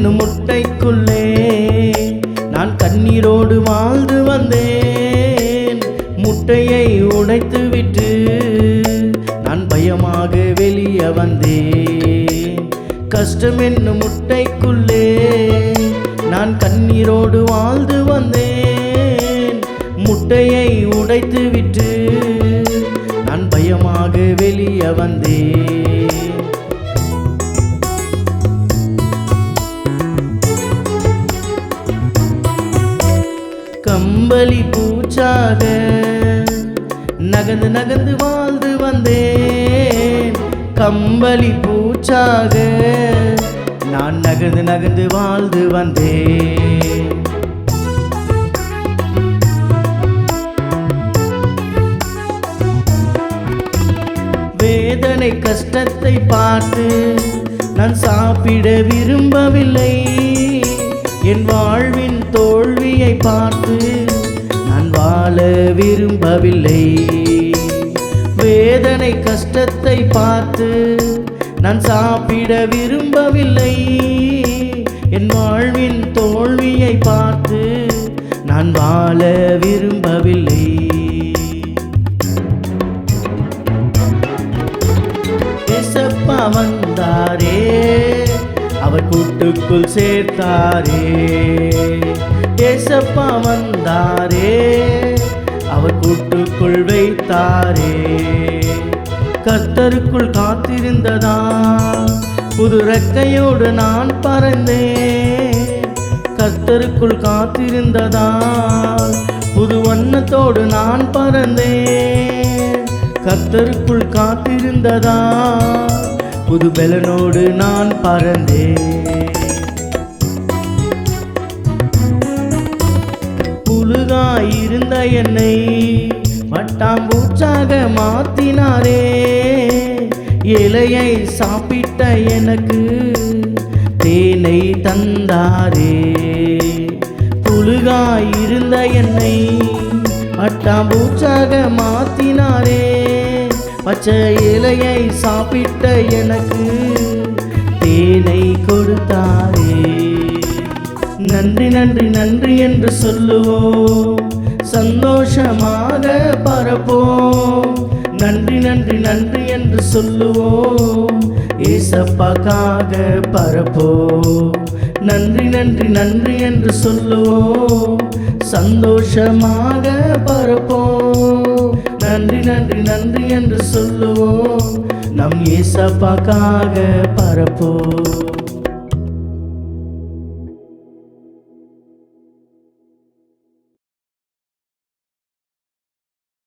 என்னும் முட்டைக்குள்ளே நான் கண்ணீரோடு வாழ்ந்து வந்தேன். முட்டையை உடைத்து விட்டு நான் பயமாக வெளியே வந்தேன். கஷ்டம் என்னும் முட்டைக்குள்ளே நான் கண்ணீரோடு வாழ்ந்து வந்தேன். முட்டையை உடைத்து விட்டு நான் பயமாக வெளியே வந்தேன். கம்பளி பூச்சாக நகர்ந்து நகர்ந்து வாழ்ந்து வந்தேன். கம்பளி பூச்சாக நான் நகர்ந்து நகர்ந்து வாழ்ந்து வந்தேன். வேதனை கஷ்டத்தை பார்த்து நான் சாப்பிட விரும்பவில்லை. என் வாழ்வின் தோல்வியை பார்த்து நான் வாழ விரும்பவில்லை. வேதனை கஷ்டத்தை பார்த்து நான் சாப்பிட விரும்பவில்லை. என் வாழ்வின் தோல்வியை பார்த்து நான் வாழ விரும்பவில்லை. ஏசப்பா வந்தாரே, அவர் கூட்டுக்குள் சேர்த்தாரே. ஏசப்பா வந்தாரே, அவர் கூட்டுக்குள் வைத்தாரே. கர்த்தருக்குள் காத்திருந்ததா புது ரெக்கையோடு நான் பறந்தேன். கர்த்தருக்குள் காத்திருந்ததா புது வண்ணத்தோடு நான் பறந்தேன். கர்த்தருக்குள் காத்திருந்ததா புது பலனோடு நான் பறந்தேன். புழுகாயிருந்த என்னை வட்டாம்பூச்சாக மாத்தினாரே. இலையை சாப்பிட்ட எனக்கு தேனை தந்தாரே. புழுகாயிருந்த என்னை வட்டாம்பூச்சாக மாத்தினாரே. பச்சை இலையை சாப்பிட்ட எனக்கு தேனை கொடுத்தாரே. நன்றி நன்றி நன்றி என்று சொல்லுவோம், சந்தோஷமாக பரப்போம். நன்றி நன்றி நன்றி என்று சொல்லுவோம், ஏசப்பாக்காக பரப்போம். நன்றி நன்றி நன்றி என்று சொல்லுவோம், சந்தோஷமாக பரப்போம். நன்றி நன்றி நன்றி என்று சொல்லுவோம், நம் ஏசப்பாக்காக பரப்போம்.